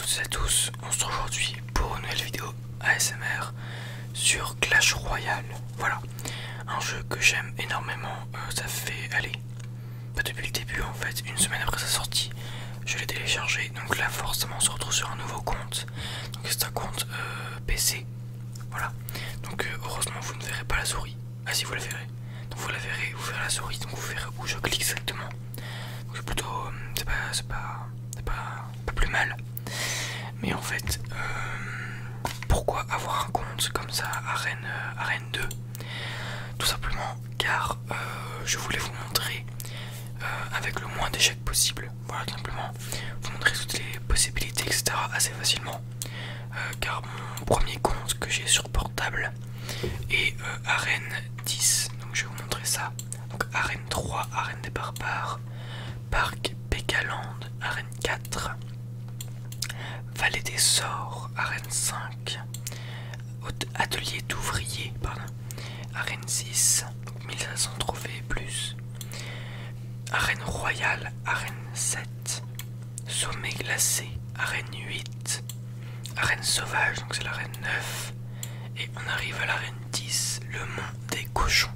toutes et à tous, on se retrouve aujourd'hui pour une nouvelle vidéo ASMR sur Clash Royale. Voilà, un jeu que j'aime énormément, ça fait, allez, pas depuis le début en fait, une semaine après sa sortie, je l'ai téléchargé, donc là forcément on se retrouve sur un nouveau compte, donc c'est un compte PC, voilà, donc heureusement vous ne verrez pas la souris, ah si vous la verrez, donc vous la verrez, vous verrez la souris, donc vous verrez où je clique exactement, donc c'est plutôt, c'est pas plus mal. Mais en fait, pourquoi avoir un compte comme ça, Arène 2? Tout simplement car je voulais vous montrer avec le moins d'échecs possible. Voilà, tout simplement, vous montrer toutes les possibilités, etc. assez facilement. Car mon premier compte que j'ai sur portable est Arène 10. Donc je vais vous montrer ça. Donc Arène 3, Arène des barbares, Parc Pécaland, Arène 4. Vallée des sorts, Arène 5, atelier d'ouvriers, pardon, Arène 6, donc 1500 trophées et plus, Arène royale, Arène 7, sommet glacé, Arène 8, Arène sauvage, donc c'est l'arène 9, et on arrive à l'arène 10, le mont des cochons,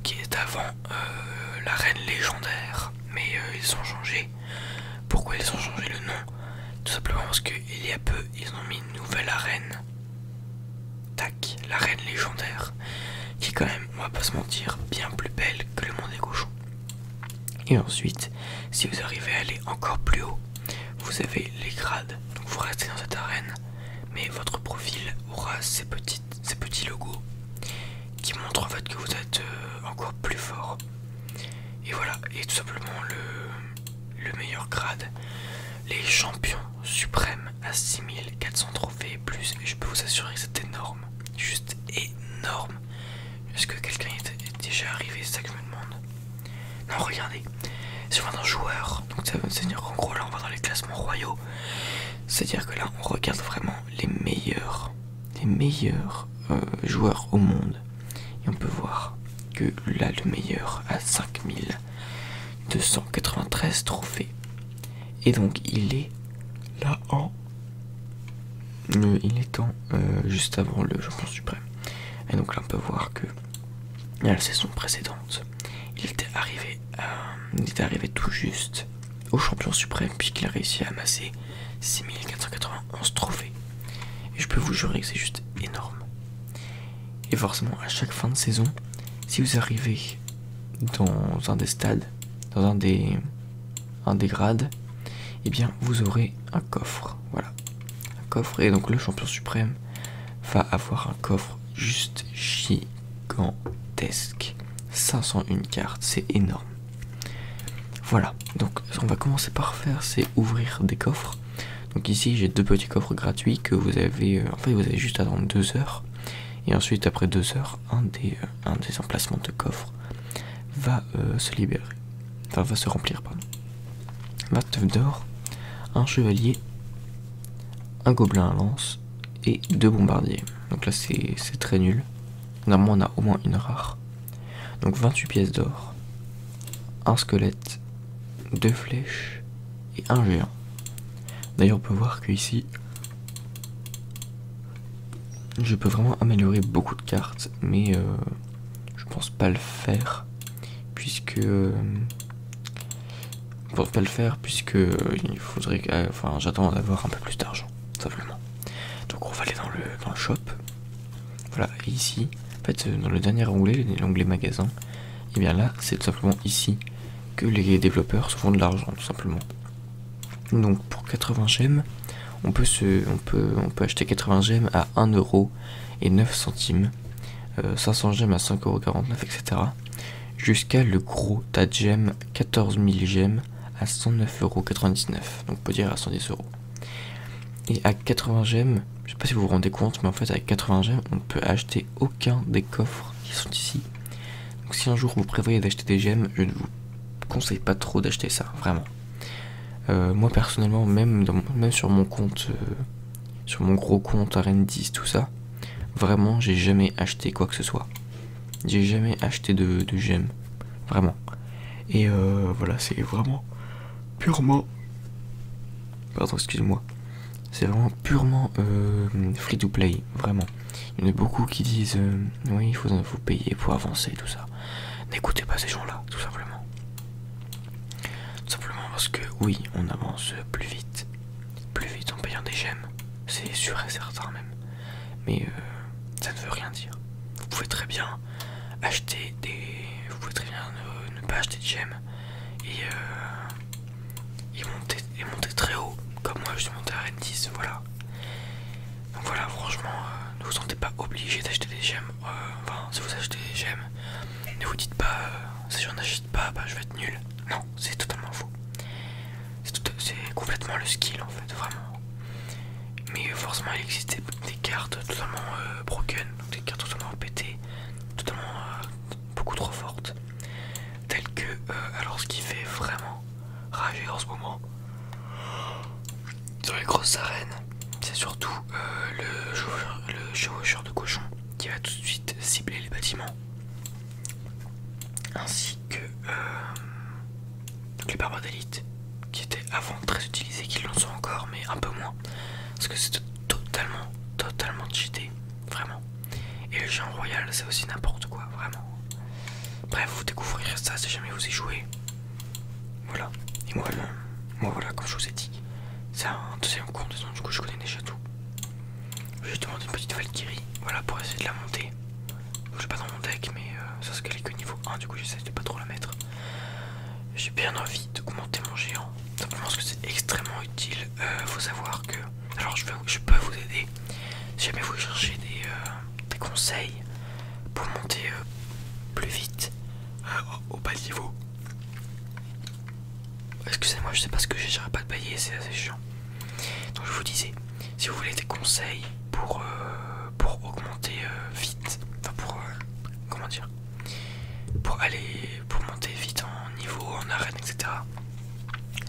qui est avant l'arène légendaire, mais ils ont changé. Pourquoi ils ont changé le nom? Tout simplement parce qu'il y a peu, ils ont mis une nouvelle arène. Tac, l'arène légendaire. Qui est quand même, on va pas se mentir, bien plus belle que le monde des cochons. Et ensuite, si vous arrivez à aller encore plus haut, vous avez les grades. Donc vous restez dans cette arène, mais votre profil aura ces petits logos qui montrent en fait que vous êtes encore plus fort. Et voilà, et tout simplement le meilleur grade. Les champions suprêmes à 6400 trophées et plus, et je peux vous assurer que c'est énorme, juste énorme. Est-ce que quelqu'un est déjà arrivé? C'est ça que je me demande. Non, regardez, si on va dans joueurs, donc ça veut dire qu'en gros là on va dans les classements royaux, c'est-à-dire que là on regarde vraiment les meilleurs joueurs au monde, et on peut voir que là le meilleur a 5293 trophées. Et donc il est là juste avant le champion suprême. Et donc là on peut voir que à la saison précédente il était arrivé tout juste au champion suprême, puisqu'il a réussi à amasser 6491 trophées. Et je peux vous jurer que c'est juste énorme. Et forcément à chaque fin de saison, si vous arrivez dans un des stades, dans un des grades, et bien vous aurez un coffre, voilà, un coffre, et donc le champion suprême va avoir un coffre juste gigantesque, 501 cartes, c'est énorme. Voilà, donc on va commencer par faire, c'est ouvrir des coffres. Donc ici j'ai deux petits coffres gratuits que vous avez, en fait vous avez juste à attendre 2 heures, et ensuite après 2 heures, un des emplacements de coffre va se libérer, enfin va se remplir, pardon. 29 d'or, un chevalier, un gobelin à lance et 2 bombardiers. Donc là c'est très nul. Normalement on a au moins une rare. Donc 28 pièces d'or, un squelette, 2 flèches et un géant. D'ailleurs on peut voir que ici je peux vraiment améliorer beaucoup de cartes, mais je pense pas le faire puisque il faudrait j'attends d'avoir un peu plus d'argent, simplement. Donc on va aller dans le shop. Voilà, et ici, en fait, dans le dernier onglet, l'onglet magasin, et bien là, c'est tout simplement ici que les développeurs se font de l'argent, tout simplement. Donc pour 80 gemmes, on peut acheter 80 gemmes à 1,09€, 500 gemmes à 5,49€, etc. Jusqu'à le gros tas de gemmes, 14 000 gemmes à 109,99€, donc on peut dire à 110€. Et à 80 gemmes, je sais pas si vous vous rendez compte, mais en fait avec 80 gemmes, on ne peut acheter aucun des coffres qui sont ici. Donc si un jour vous prévoyez d'acheter des gemmes, je ne vous conseille pas trop d'acheter ça, vraiment. Moi personnellement, même sur mon compte, sur mon gros compte Arène 10, tout ça, vraiment j'ai jamais acheté quoi que ce soit. J'ai jamais acheté de gemmes, vraiment. Et voilà, c'est vraiment purement, pardon, excusez-moi, C'est vraiment purement free to play, vraiment. Il y en a beaucoup qui disent oui, il faut payer pour avancer, tout ça. N'écoutez pas ces gens-là, tout simplement. Tout simplement parce que oui, on avance plus vite en payant des gemmes, c'est sûr et certain même. Mais ça ne veut rien dire. Vous pouvez très bien acheter des... Vous pouvez très bien ne pas acheter de gemmes et monter très haut. Comme moi je suis monté à Rennes 10, voilà. Donc voilà, franchement, ne vous sentez pas obligé d'acheter des gemmes. Enfin, si vous achetez des gemmes, ne vous dites pas si j'en achète pas, bah je vais être nul. Non, c'est totalement faux. C'est complètement le skill en fait, vraiment. Mais forcément il existe des cartes totalement broken, donc des cartes totalement pétées, totalement beaucoup trop fortes. Telles que, alors ce qui fait vraiment rager en ce moment, dans les grosses arènes, c'est surtout le chevaucheur de cochon qui va tout de suite cibler les bâtiments. Ainsi que les barbares d'élite, qui étaient avant très utilisés, qui l'en sont encore, mais un peu moins. Parce que c'est totalement cheaté, vraiment. Et le géant royal, c'est aussi n'importe quoi, vraiment. Bref, vous découvrirez ça si jamais vous y jouez. Voilà. Et moi voilà, comme je vous ai dit, c'est un deuxième compte, donc du coup je connais déjà tout. Je vais demander une petite Valkyrie, voilà, pour essayer de la monter. Je l'ai pas dans mon deck, mais ça se calait que niveau 1, du coup j'essaie de pas trop la mettre. J'ai bien envie de monter mon géant, simplement parce que c'est extrêmement utile. Faut savoir que... Alors je peux vous aider, si jamais vous cherchez des conseils pour monter plus vite au bas niveau. Excusez-moi, je sais pas ce que j'ai, j'arrête pas de bailler, c'est assez chiant. Donc je vous disais, si vous voulez des conseils pour augmenter vite, enfin comment dire, pour monter vite en niveau, en arène, etc.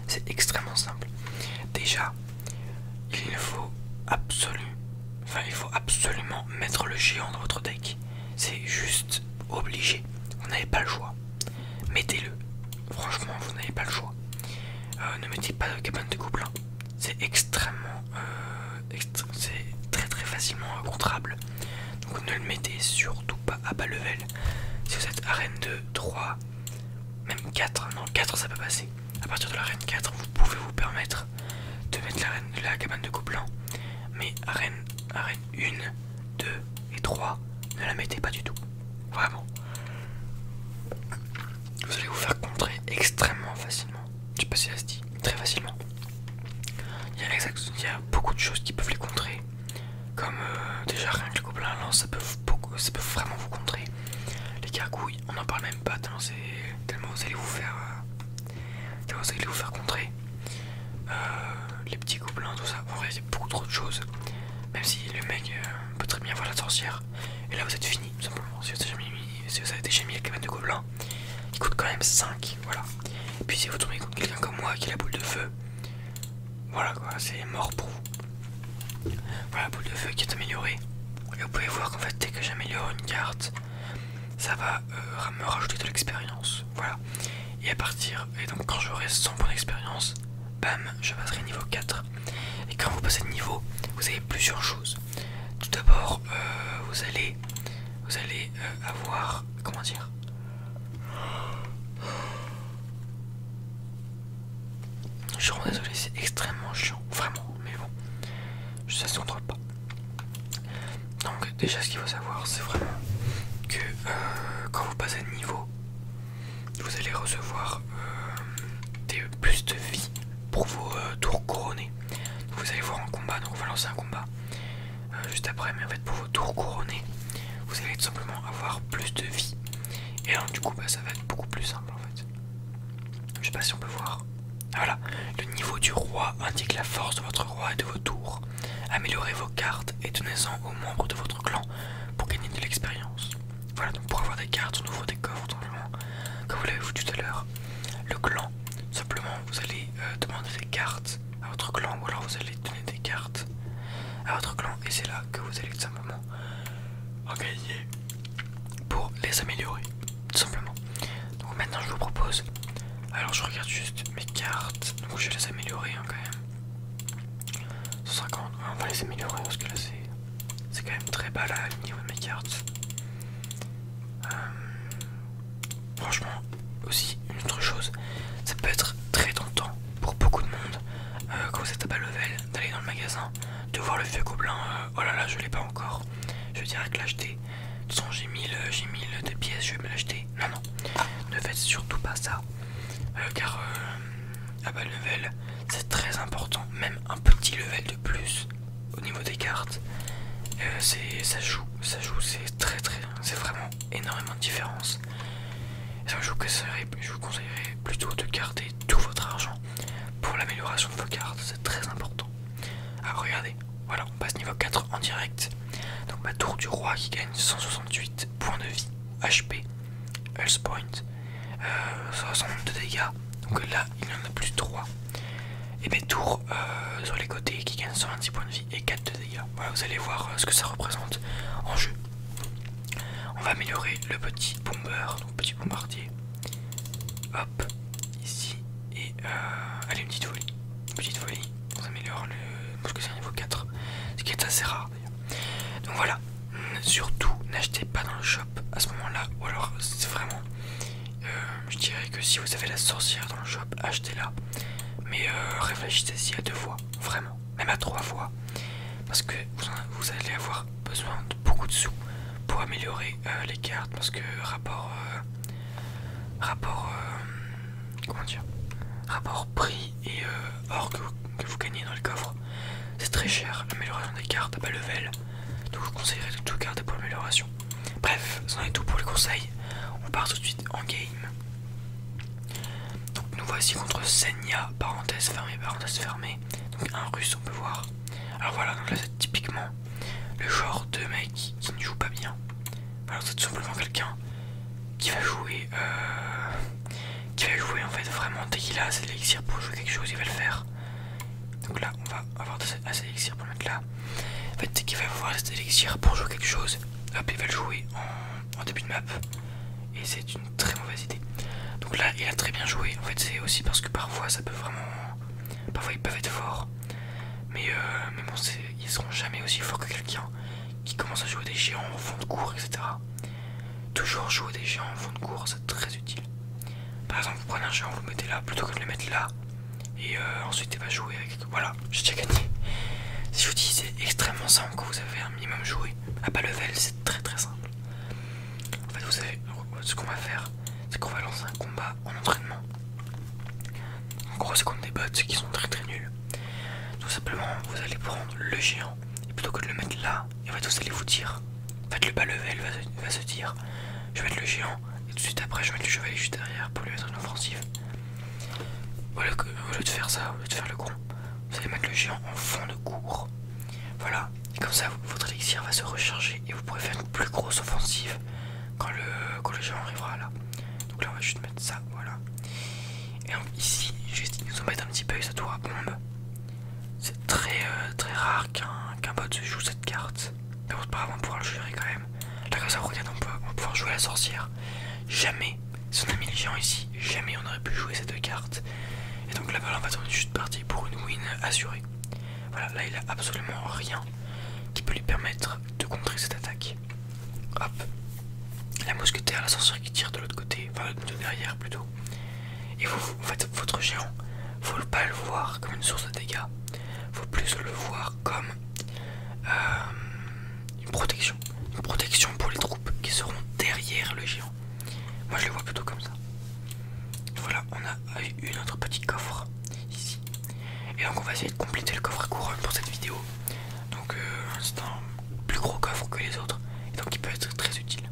C'est extrêmement simple. Déjà, il faut absolument mettre le géant dans votre deck. C'est juste obligé. Vous n'avez pas le choix. Mettez-le. Franchement, vous n'avez pas le choix. Ne mettez pas de cabane de gobelins. C'est extrêmement... c'est très facilement contrable. Donc ne le mettez surtout pas à bas level. Si vous êtes arène 2, 3, même 4, non 4 ça peut passer. À partir de l'arène 4, vous pouvez vous permettre de mettre la cabane de gobelins. Mais arène 1, 2 et 3, ne la mettez pas du tout. Vraiment. Vous allez vous faire contrer extrêmement facilement. Je sais pas si ça se dit, très facilement. Il y a beaucoup de choses qui peuvent les contrer. Comme déjà rien que le gobelin lance, ça peut vraiment vous contrer. Les gargouilles, on n'en parle même pas tellement vous allez vous faire contrer. Les petits gobelins, tout ça. En vrai, il y a beaucoup trop de choses. Même si le mec peut très bien voir la sorcière. Et là, vous êtes fini, tout simplement. Si vous avez déjà mis la cabane de gobelins, il coûte quand même 5. Voilà. Et puis si vous tombez contre quelqu'un comme moi qui a la boule de feu, voilà quoi, c'est mort pour vous. Voilà, la boule de feu qui est améliorée. Et vous pouvez voir qu'en fait, dès que j'améliore une carte, ça va me rajouter de l'expérience. Voilà. Et donc quand j'aurai 100 points d'expérience, bam, je passerai niveau 4. Et quand vous passez de niveau, vous avez plusieurs choses. Tout d'abord, vous allez avoir, comment dire, je suis vraiment désolé, c'est extrêmement chiant, vraiment, mais bon, ça se contrôle pas. Donc déjà ce qu'il faut savoir, c'est vraiment que quand vous passez de niveau, vous allez recevoir plus de vie pour vos tours couronnés. Donc, vous allez voir en combat, donc on va lancer un combat juste après, mais en fait pour vos tours couronnés, vous allez tout simplement avoir plus de vie. Et alors du coup ça va être beaucoup plus simple en fait. Je sais pas si on peut voir. Voilà, le niveau du roi indique la force de votre roi et de vos tours. Améliorez vos cartes et donnez-en aux membres de votre clan pour gagner de l'expérience. Voilà, donc pour avoir des cartes, on ouvre des coffres, tout simplement, comme vous l'avez vu tout à l'heure. Le clan, simplement, vous allez demander des cartes à votre clan, ou alors vous allez donner des cartes à votre clan, et c'est là que vous allez tout simplement en gagner pour les améliorer, tout simplement. Donc maintenant je vous propose, alors je regarde juste mes cartes, donc je vais les améliorer hein, quand même. 150, on va les améliorer parce que là c'est quand même très bas là au niveau de mes cartes. Franchement, aussi une autre chose, ça peut être très tentant pour beaucoup de monde quand vous êtes à bas level d'aller dans le magasin, de voir le vieux gobelin, oh là là je l'ai pas encore, je vais direct l'acheter. De toute façon j'ai 1000 de pièces, je vais me l'acheter. Non non, ne faites surtout pas ça, car à bas level c'est très important, même un petit level de plus au niveau des cartes, ça joue, c'est vraiment énormément de différence. Et donc, je vous conseillerais plutôt de garder tout votre argent pour l'amélioration de vos cartes, c'est très important. Alors regardez, voilà, on passe niveau 4 en direct. Donc ma tour du roi qui gagne 168 points de vie, HP, Health Point, 60 de dégâts. Donc là, il en a plus 3. Et mes tours sur les côtés qui gagnent 126 points de vie et 4 de dégâts. Voilà, vous allez voir ce que ça représente en jeu. On va améliorer le petit bomber, donc petit bombardier. Hop, ici. Et allez, une petite folie. Petite folie, on améliore le mousquetaire niveau 4. Ce qui est assez rare d'ailleurs. Donc voilà, surtout n'achetez pas dans le shop à ce moment-là. Ou alors c'est vraiment... je dirais que si vous avez la sorcière dans le shop, achetez-la. Mais réfléchissez-y à 2 fois, vraiment, même à 3 fois. Parce que vous allez avoir besoin de beaucoup de sous pour améliorer les cartes. Parce que comment dire, rapport prix et or que vous gagnez dans le coffre, c'est très cher l'amélioration des cartes à bas level. Donc je vous conseillerais de tout garder pour l'amélioration. Bref, c'en est tout pour les conseils. On part tout de suite en game. Donc nous voici contre Senya, parenthèse fermée, parenthèse fermée. Donc un russe, on peut voir. Alors voilà, donc là c'est typiquement le genre de mec qui ne joue pas bien. Alors c'est tout simplement quelqu'un qui va jouer en fait vraiment dès qu'il a assez d'élixir pour jouer quelque chose, il va le faire. Donc là on va avoir assez d'élixir pour le mettre là. En fait dès qu'il va avoir assez d'élixir pour jouer quelque chose, hop il va le jouer en début de map. Et c'est une très mauvaise idée. Donc là il a très bien joué. En fait c'est aussi parce que parfois ça peut vraiment... Parfois ils peuvent être forts. Mais bon ils seront jamais aussi forts que quelqu'un qui commence à jouer des géants en fond de cours, etc. Toujours jouer des géants en fond de cours, c'est très utile. Par exemple vous prenez un géant, vous le mettez là plutôt que de le mettre là. Et ensuite il va jouer avec... Voilà, j'ai déjà gagné. Si je vous dis c'est extrêmement simple quand vous avez un minimum joué. À bas level c'est très simple. En fait vous savez ce qu'on va faire, c'est qu'on va lancer un combat en entraînement. En gros c'est contre des bots qui sont très nuls. Tout simplement vous allez prendre le géant et plutôt que de le mettre là, et en fait vous allez vous dire, en fait le bas level va se dire je vais mettre le géant et tout de suite après je vais mettre le chevalier juste derrière pour lui mettre une offensive. Au lieu de faire ça, au lieu de faire le con, vous allez mettre le géant en fond de cours. Voilà, et comme ça votre élixir va se recharger et vous pourrez faire une plus grosse offensive quand le géant arrivera là. Donc là on va juste mettre ça, voilà. Et donc ici, juste il nous embête un petit peu avec sa tour à bombe. C'est très rare qu'un bot joue cette carte. Mais bon, pas avant de pouvoir le gérer quand même. Là comme ça, regarde, on va pouvoir jouer la sorcière. Jamais, si on a mis le géant ici, jamais on aurait pu jouer ces 2 cartes. Et donc là, on va être juste parti pour une win assurée. Voilà, là il a absolument rien qui peut lui permettre de contrer cette attaque. Hop, la mousquetaire, la sorcière qui tire de l'autre côté, enfin de derrière plutôt. Et vous, en fait, votre géant, faut pas le voir comme une source de dégâts. Faut plus le voir comme une protection. Une protection pour les troupes qui seront derrière le géant. Moi je le vois plutôt comme ça. Voilà, on a eu notre petit coffre ici. Et donc on va essayer de compléter le coffre à couronne pour cette vidéo. Donc c'est un plus gros coffre que les autres. Et donc il peut être très utile.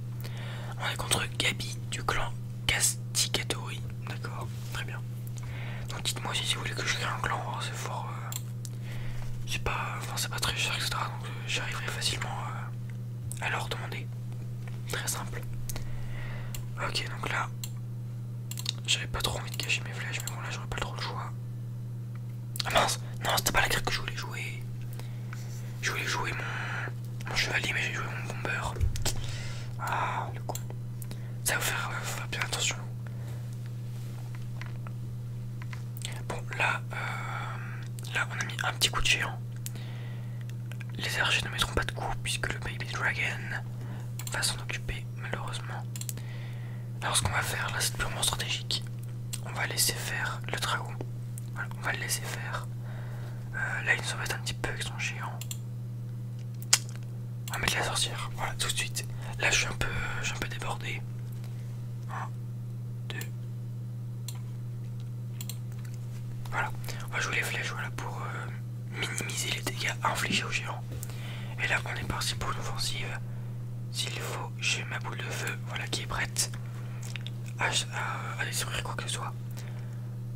On est contre Gabi du clan Castigatori. D'accord, très bien. Donc dites-moi si vous voulez que je crée un clan, c'est fort... c'est pas très cher, etc. Donc j'arriverai facilement à leur demander. Très simple. Ok, donc là, j'avais pas trop envie de cacher mes flèches, mais bon là j'aurais pas trop le choix. Ah mince, non c'était pas la carte que je voulais jouer. Je voulais jouer mon chevalier, mais j'ai joué mon bomber. Ah le con. Ça va faut faire bien attention. Bon là on a mis un petit coup de géant. les archers ne mettront pas de coup puisque le Baby Dragon va s'en occuper malheureusement. Alors ce qu'on va faire là c'est purement stratégique. On va laisser faire le dragon. Voilà, on va le laisser faire. Là il nous embête un petit peu avec son géant. On va mettre la sorcière, voilà tout de suite. Là je suis un peu débordé. 1, 2. Voilà, on va jouer les flèches voilà, pour minimiser les dégâts infligés au géant. Et là on est parti pour une offensive. S'il faut, j'ai ma boule de feu voilà, qui est prête à détruire quoi que ce soit.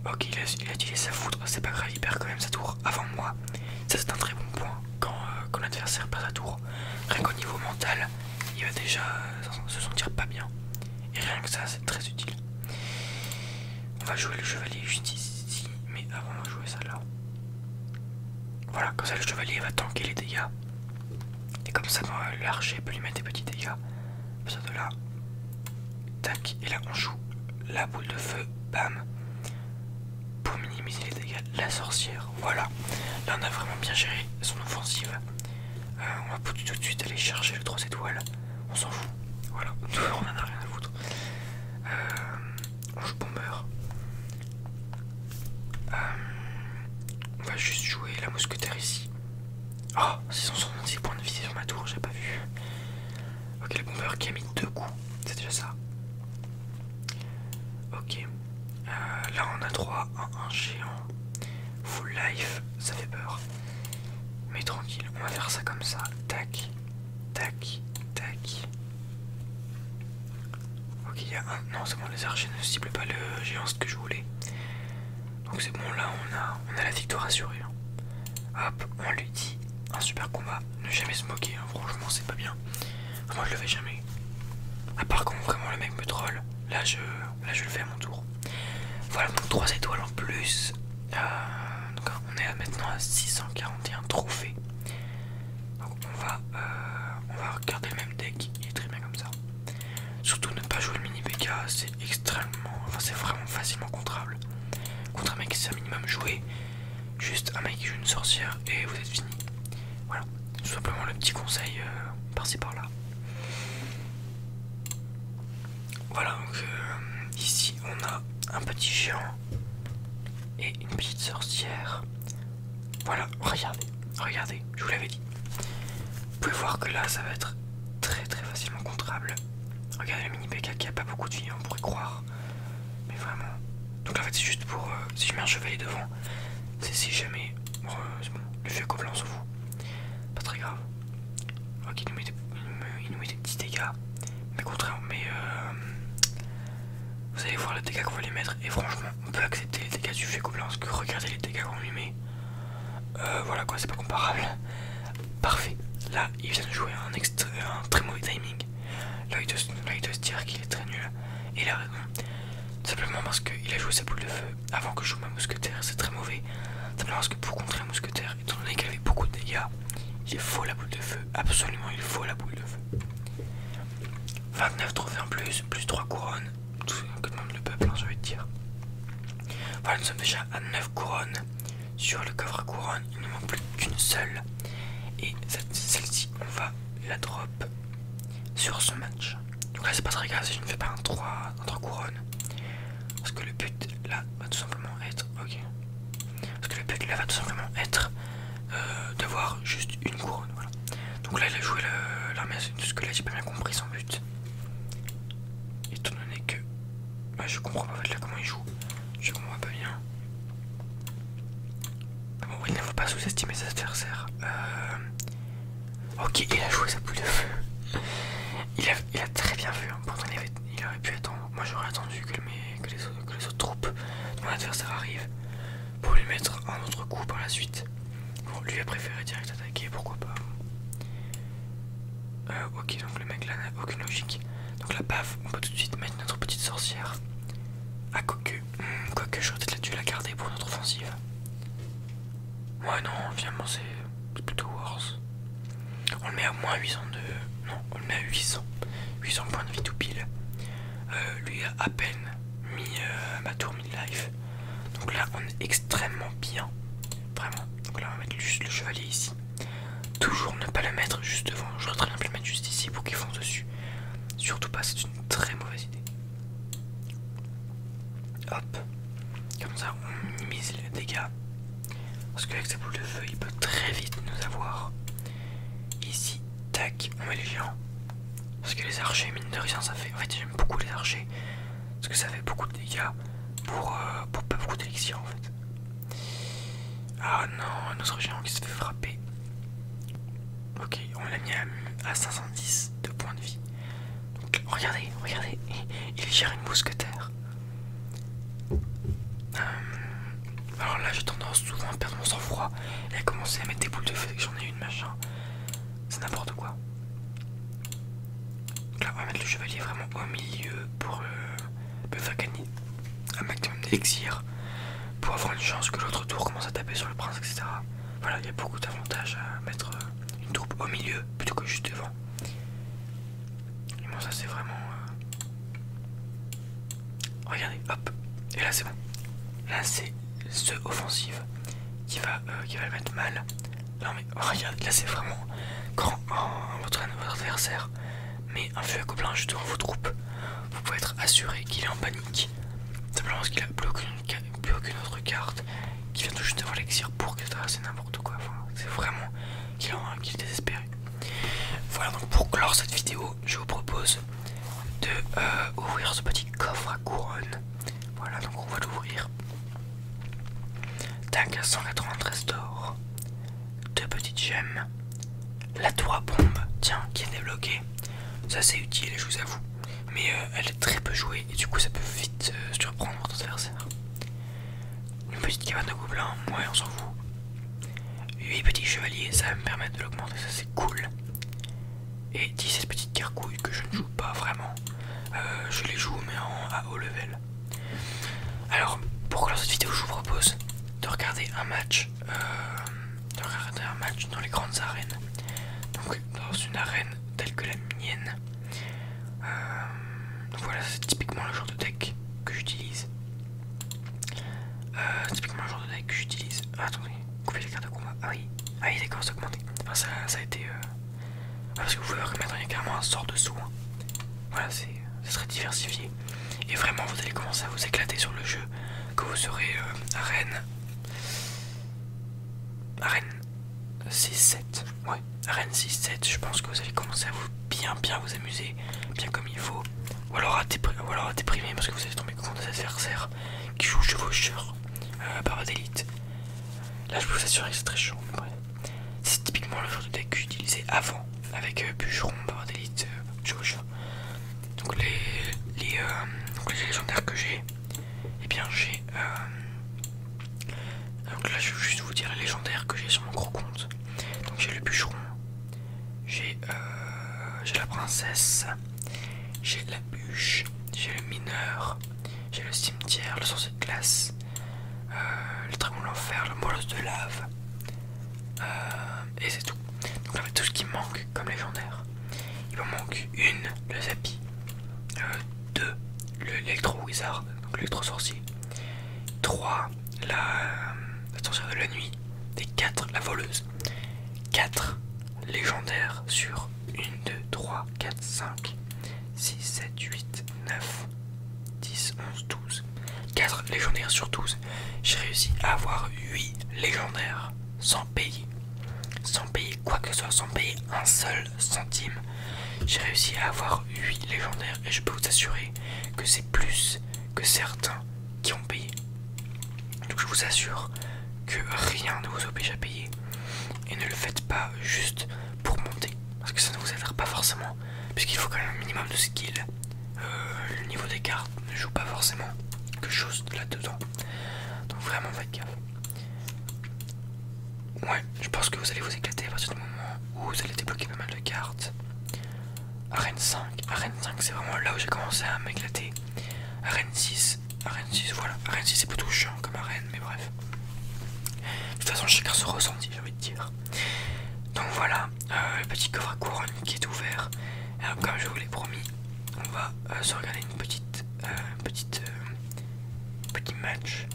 Ok, il a utilisé sa foudre, c'est pas grave, il perd quand même sa tour avant moi. Ça c'est un très bon point quand l'adversaire perd sa tour. Rien qu'au niveau mental, il va déjà se sentir pas bien. Et rien que ça, c'est très utile. On va jouer le chevalier juste ici, mais avant on va jouer ça là. Voilà, comme ça le chevalier va tanker les dégâts. Et comme ça, l'archer peut lui mettre des petits dégâts. Ça de là. Tac, et là on joue la boule de feu, bam. Pour minimiser les dégâts de la sorcière, voilà. Là on a vraiment bien géré son offensive. On va tout de suite aller chercher le 3 étoiles. On s'en fout, voilà, on en a rien à foutre. On joue bomber. On va juste jouer la mousquetaire ici. Oh, 666 points de visée sur ma tour, j'ai pas vu. Ok, le bomber qui a mis 2 coups, c'est déjà ça. Ok, là on a droit à un géant full life, ça fait peur. Mais tranquille, on va faire ça comme ça. Tac, tac, tac. Ok, il y a un... Non, c'est bon, les archers ne ciblent pas le géant, ce que je voulais. Donc c'est bon, là on a la victoire assurée. Hop, on lui dit un super combat. Ne jamais se moquer, hein, franchement c'est pas bien. Moi je le fais jamais. À part quand vraiment le mec me troll, là je le fais à mon tour. Voilà, donc 3 étoiles en plus. Donc on est maintenant à 641 trophées. Donc on va regarder le même deck, il est très bien comme ça. Surtout ne pas jouer le mini PK, c'est c'est vraiment facilement contrable. Contre un mec qui sait un minimum jouer, juste un mec qui joue une sorcière et vous êtes fini. Voilà, tout simplement le petit conseil par-ci par-là. Voilà, donc ici on a un petit géant et une petite sorcière. Voilà, regardez, je vous l'avais dit. Vous pouvez voir que là ça va être très facilement contrable. Regardez le mini PK qui a pas beaucoup de vie, on pourrait croire. Mais vraiment. Donc en fait c'est juste pour... si je mets un chevalier devant, c'est si jamais... c'est bon, le vieux gobelin on s'en fout. Pas très grave. Ok, il nous met des petits dégâts. Mais contrairement... vous allez voir les dégâts qu'on va lui mettre. Et franchement, on peut accepter les dégâts du vieux gobelin. Parce que regardez les dégâts qu'on lui met. Voilà quoi, c'est pas comparable. Parfait. Là, il vient de jouer un très mauvais timing. Là, il doit se dire qu'il est très nul. Et il a raison. Simplement parce qu'il a joué sa boule de feu avant que je joue ma mousquetaire, c'est très mauvais. Simplement parce que pour contrer la mousquetaire, étant donné qu'elle avait beaucoup de dégâts, il faut la boule de feu. Absolument, il faut la boule de feu. 29 trophées en plus 3 couronnes. Tout ce que demande le peuple, hein, j'ai envie de dire. Voilà, nous sommes déjà à 9 couronnes sur le coffre à couronne. Il ne manque plus qu'une seule. Et celle-ci, on va la drop sur ce match. Donc là, c'est pas très grave si je ne fais pas un 3 couronnes. Parce que le but là va tout simplement être... Ok. Parce que le but là va tout simplement être d'avoir juste une couronne. Voilà. Donc là, il a joué l'armée de ce que là, j'ai pas bien compris son but. Étant donné que... Bah, je comprends pas en fait là comment il joue. Je comprends pas bien. Bon, il ne faut pas sous-estimer ses adversaires. Ok, il a joué sa boule de feu. Il a très bien vu. Hein. Pourtant, il aurait pu attendre. Moi, j'aurais attendu que les autres troupes de mon adversaire arrivent pour lui mettre un autre coup par la suite. Bon, lui a préféré direct attaquer, pourquoi pas. Ok, donc le mec là n'a aucune logique. Donc là, paf, on peut tout de suite mettre notre petite sorcière. Ah, quoique j'aurais peut-être dû la garder pour notre offensive. Ouais, non, finalement, c'est plutôt worse. On le met à moins 800 de... Non, on le met à 800 points de vie tout pile. Lui a à peine mis ma tour mid-life. Donc là on est extrêmement bien. Vraiment. Donc là on va mettre juste le chevalier ici. toujours ne pas le mettre juste devant. J'aurais très bien pu le mettre juste ici pour qu'il fonce dessus. Surtout pas, c'est une très mauvaise idée. Hop, comme ça on minimise les dégâts. Parce qu'avec sa boule de feu, il peut très vite nous avoir. Ici, tac, on met les géants. Parce que les archers, mine de rien, ça fait. En fait, j'aime beaucoup les archers. Parce que ça fait beaucoup de dégâts pour pas beaucoup d'élixir en fait. Ah non, un autre géant qui se fait frapper. Ok, on l'a mis à 510 de points de vie. Donc, regardez, regardez, il gère une mousquetaire. Alors là, j'ai tendance souvent à perdre mon sang-froid et à commencer à mettre des boules de feu dès que j'en ai une, machin. C'est n'importe quoi. Là, on va mettre le chevalier vraiment au milieu pour me faire gagner un maximum d'élixir pour avoir une chance que l'autre tour commence à taper sur le prince, etc. Voilà, il y a beaucoup d'avantages à mettre une troupe au milieu plutôt que juste devant. Et bon, ça c'est vraiment... Regardez, hop, et là c'est bon. Là c'est ce offensive qui va le mettre mal. Non mais regarde, là c'est vraiment quand votre adversaire met un feu à gobelin juste devant vos troupes, vous pouvez être assuré qu'il est en panique. Simplement parce qu'il a plus aucune autre carte qui vient tout juste d'avoir l'élixir pour que c'est n'importe quoi. Enfin, c'est vraiment qu'il est désespéré. Voilà, donc pour clore cette vidéo, je vous propose de ouvrir ce petit coffre à couronne. Voilà, donc on va l'ouvrir. Tac, 193 d'or, 2 petites gemmes, la tour à bombe, tiens, qui est débloquée. Ça c'est utile, je vous avoue. Mais elle est très peu jouée et du coup ça peut vite surprendre votre adversaire. Une petite cabane de gobelins, ouais on s'en fout. 8 petits chevaliers, ça va me permettre de l'augmenter, ça c'est cool. Et 17 petites carcouilles que je ne joue pas vraiment. Je les joue mais à haut level. Alors pour clore cette vidéo je vous propose de regarder un match. Dans les grandes arènes. Donc dans une arène telle que la mienne. Voilà, c'est typiquement le genre de deck que j'utilise. Attendez, couper les cartes de combat. Ah oui, d'accord, ça a augmenté. Enfin, ça a été. Parce que vous pouvez remettre, il y a carrément un sort de soin. Voilà, c'est très diversifié. Et vraiment, vous allez commencer à vous éclater sur le jeu. Que vous serez arène 6-7. Ouais, arène 6-7. Je pense que vous allez commencer à vous bien vous amuser, bien comme il faut. Ou alors à déprimer parce que vous allez tomber contre des adversaires qui jouent chevaucheur, barbe d'élite. Là, je peux vous assurer que c'est très chaud. Mais bref, c'est typiquement le genre de deck que j'utilisais avant avec bûcheron, barbe d'élite, chevaucheur. Donc les légendaires que j'ai, eh bien j'ai donc là je vais juste vous dire les légendaires que j'ai sur mon gros compte. Donc j'ai le bûcheron, j'ai la princesse, j'ai la bûche, j'ai le mineur, j'ai le cimetière, le sorcier de glace, le dragon de l'enfer, le molosse de lave, et c'est tout. Donc là tout ce qui me manque comme légendaire, il me manque une, le zapi, 2, l'électro wizard, donc l'électro sorcier, 3, la sorcière de la nuit, et 4, la voleuse. 4 légendaires sur 1, 2, 3, 4, 5, 6, 7, 8, 9, 10, 11, 12. 4 légendaires sur 12. J'ai réussi à avoir 8 légendaires sans payer. Sans payer quoi que ce soit, sans payer un seul centime. J'ai réussi à avoir 8 légendaires et je peux vous assurer que c'est plus que certains qui ont payé. Donc je vous assure que rien ne vous oblige à payer. Et ne le faites pas juste pour monter, parce que ça ne vous aidera pas forcément, puisqu'il faut quand même un minimum de skill. Le niveau des cartes ne joue pas forcément quelque chose là-dedans. Donc vraiment faites gaffe. Ouais, je pense que vous allez vous éclater à partir du moment où vous allez débloquer pas mal de cartes. Arène 5 c'est vraiment là où j'ai commencé à m'éclater. Arène 6, voilà. Arène 6 c'est plutôt chiant comme arène, mais bref. De toute façon chacun se ressentit, j'ai envie de dire. Donc voilà, le petit coffre à couronne qui est ouvert. Alors comme je vous l'ai promis, on va se regarder une petit match.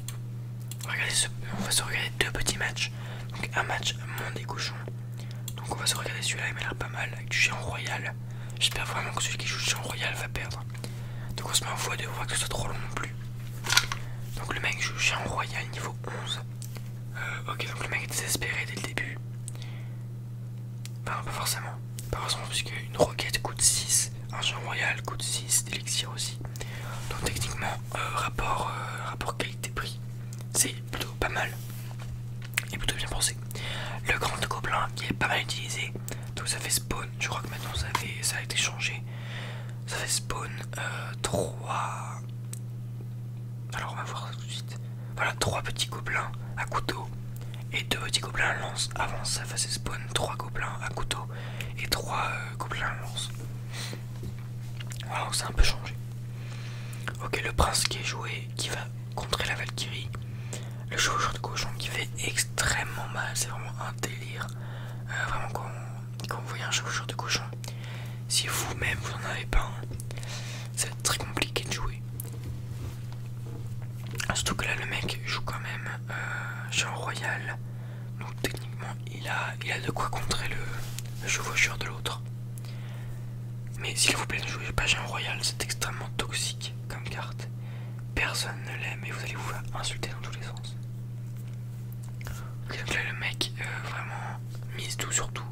On va se regarder 2 petits matchs. Donc un match monde des cochons. Donc Donc on va se regarder celui-là, il m'a l'air pas mal, avec du géant royal. J'espère vraiment que celui qui joue le géant royal va perdre. Donc on se met en x2 pour que ce soit trop long non plus. Donc le mec joue géant royal niveau 11. Ok, donc le mec est désespéré dès le début. Enfin, pas forcément. Pas forcément, puisque une roquette coûte 6, un géant royal coûte 6 d'élixir aussi. Donc techniquement, rapport qualité-prix, c'est plutôt pas mal. Et plutôt bien pensé. Le grand gobelin qui est pas mal utilisé. Donc ça fait spawn, je crois que maintenant ça a été changé. Ça fait spawn 3. Alors on va voir ça tout de suite. Voilà, 3 petits gobelins à couteau et 2 petits gobelins à lance. Avant ça faisait spawn 3 gobelins à couteau et 3 gobelins à lance. Voilà, ça a un peu changé. Ok, le prince qui est joué, qui va contrer la Valkyrie. Le chevaucheur de cochon qui fait extrêmement mal, c'est vraiment un délire. Vraiment quand vous voyez un chevaucheur de cochon, si vous-même vous n'en avez pas un, ça va être très compliqué de jouer. Surtout que là le mec joue quand même géant royal, donc techniquement il a de quoi contrer le chevaucheur de l'autre. Mais s'il vous plaît ne jouez pas géant royal, c'est extrêmement toxique comme carte. Personne ne l'aime et vous allez vous faire insulter dans tous les sens. Ok, donc là le mec vraiment mise tout sur tout.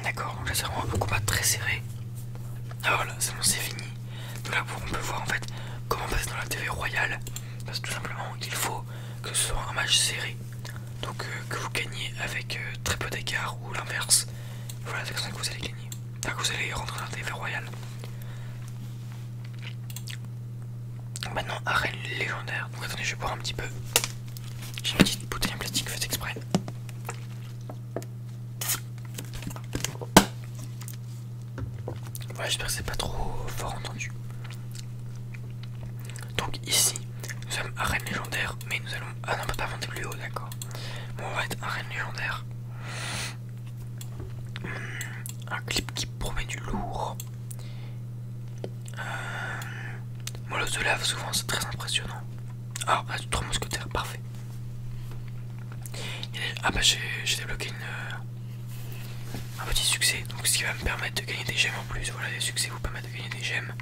D'accord, donc là c'est vraiment un combat très serré. Ah voilà, c'est bon, c'est fini. Donc là on peut voir en fait comment passer dans la TV royale. Parce que tout simplement il faut que ce soit un match serré. Donc que vous gagnez avec très peu d'écart ou l'inverse. Voilà, c'est comme ça que vous allez gagner. Que vous allez rentrer dans la TV royale. Maintenant, arène légendaire. Donc attendez, je vais boire un petit peu. J'ai une petite bouteille en plastique faite exprès. Voilà, j'espère que c'est pas trop fort entendu. Donc ici, nous sommes arène légendaire, mais nous allons... Ah non, on peut pas monter plus haut, d'accord. Bon, on va être arène légendaire. Un clip qui promet du lourd. Molosse de lave, souvent c'est très impressionnant. Ah, on a 3 mousquetaires, parfait. Ah bah j'ai débloqué un petit succès, donc ce qui va me permettre de gagner des gemmes en plus. Voilà, les succès vous permettent de gagner des gemmes.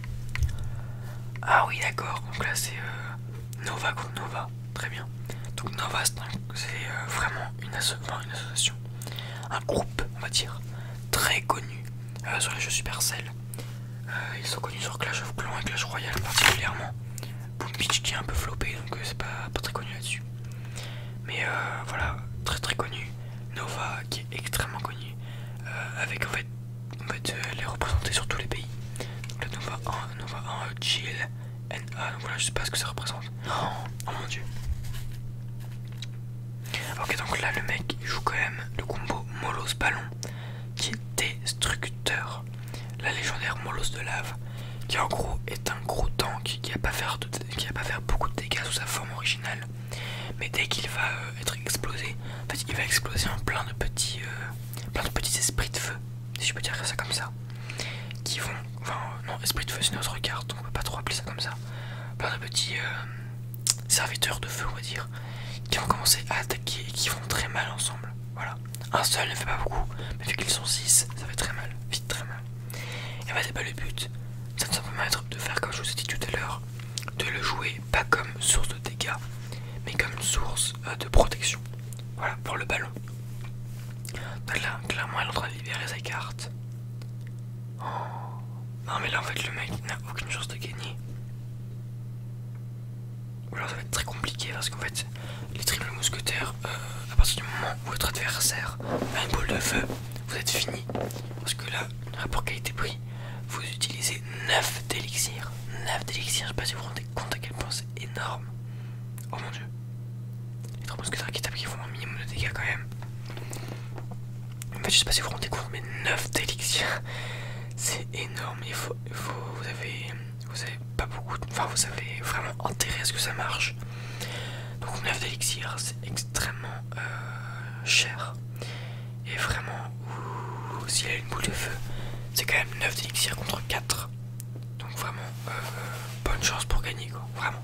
Ah oui, d'accord, donc là c'est Nova contre Nova, très bien. Donc Nova c'est vraiment une association, un groupe on va dire, très connu sur les jeux Supercell. Ils sont connus sur Clash of Clans et Clash Royale particulièrement. Boom Beach qui est un peu floppé, donc c'est pas très connu là-dessus. Mais voilà, très connu. Nova qui est extrêmement connu, avec en fait elle est représentée sur tous les pays. Donc la Nova 1, Jill, NA, donc voilà, je sais pas ce que ça représente. Oh mon dieu. Ok, donc là le mec joue quand même le combo Molosse Ballon qui est destructeur. La légendaire Molosse de lave qui en gros est un gros tank qui va pas faire beaucoup de dégâts sous sa forme originale, mais dès qu'il va être explosé, en fait il va exploser en plein de petits esprits de feu, si je peux dire ça comme ça, qui vont, enfin non, esprit de feu c'est notre carte, donc on peut pas trop appeler ça comme ça, plein de petits serviteurs de feu on va dire, qui vont commencer à attaquer et qui vont très mal ensemble. Voilà, un seul ne fait pas beaucoup, mais vu qu'ils sont 6, ça fait très mal, vite très mal. Et bah c'est pas le but, ça nous permettre de faire comme je vous ai dit tout à l'heure, de le jouer pas comme source de dégâts, mais comme source de protection. Voilà, pour le ballon. Donc là, clairement elle est en train de libérer sa carte. Oh. Non mais là en fait le mec n'a aucune chance de gagner. Ou alors ça va être très compliqué parce qu'en fait les triples mousquetaires, à partir du moment où votre adversaire a une boule de feu, vous êtes fini. Parce que là, rapport qualité-prix, vous utilisez 9 d'élixir. 9 d'élixir, je sais pas si vous vous rendez compte à quel point c'est énorme. Oh mon dieu. Les 3 mousquetaires qui tapent qui font un minimum de dégâts quand même. En fait je sais pas si vous vous rendez compte, mais 9 d'élixir, c'est énorme. Vous avez pas beaucoup, enfin vous avez vraiment intérêt à ce que ça marche. Donc 9 d'élixir c'est extrêmement cher. Et vraiment, s'il a une boule de feu, c'est quand même 9 d'élixir contre 4. Donc vraiment, bonne chance pour gagner quoi, vraiment.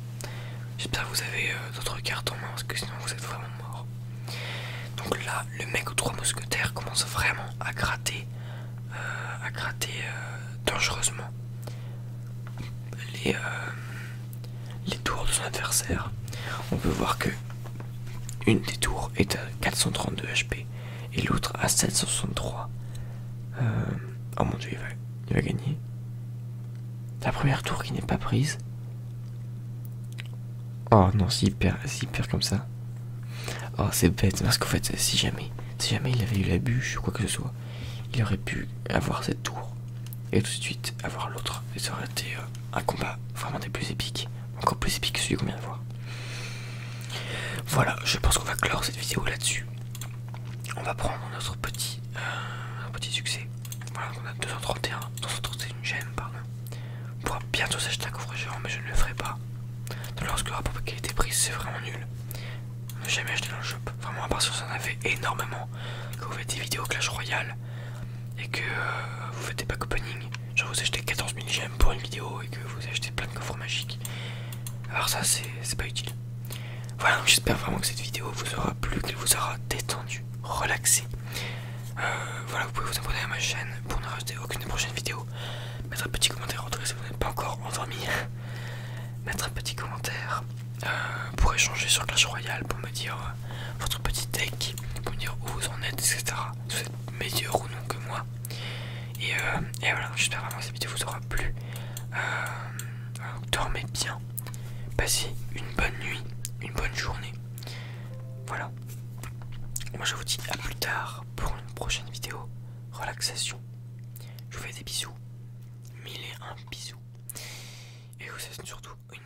J'espère que vous avez d'autres cartes en main parce que sinon vous êtes vraiment mort. Donc là, le mec aux 3 mousquetaires commence vraiment à gratter dangereusement les, les tours de son adversaire. On peut voir que une des tours est à 432 HP et l'autre à 763. Oh mon dieu, il va gagner. La première tour qui n'est pas prise. Oh non, s'il perd comme ça. Oh, c'est bête, parce qu'en fait, si jamais il avait eu la bûche ou quoi que ce soit, il aurait pu avoir cette tour et tout de suite avoir l'autre. Et ça aurait été un combat vraiment des plus épiques. Encore plus épique que celui qu'on vient de voir. Voilà, je pense qu'on va clore cette vidéo là-dessus. On va prendre notre petit succès. Voilà, on a 231 gemmes, pardon. On pourra bientôt s'acheter un coffre géant, mais je ne le ferai pas. Lorsque le rapport qualité-prix, c'est vraiment nul. Ne jamais acheter dans le shop. Vraiment, à part si vous en avez énormément, que vous faites des vidéos Clash Royale et que vous faites des pack opening. Genre, vous achetez 14 000 gemmes pour une vidéo et que vous achetez plein de coffres magiques. Alors, ça, c'est pas utile. Voilà, donc j'espère vraiment que cette vidéo vous aura plu, qu'elle vous aura détendu, relaxé. Voilà, vous pouvez vous abonner à ma chaîne pour ne rater aucune des prochaines vidéos. Mettre un petit commentaire en tout cas si vous n'êtes pas encore endormi. Mettre un petit commentaire pour échanger sur Clash Royale, pour me dire votre petit deck, pour me dire où vous en êtes, etc. Si vous êtes meilleur ou non que moi. Et voilà, j'espère vraiment que cette vidéo vous aura plu. Voilà, dormez bien, passez une bonne nuit, une bonne journée. Voilà. Moi je vous dis à plus tard pour une prochaine vidéo relaxation. Je vous fais des bisous, 1001 bisous. Et vous souhaite surtout une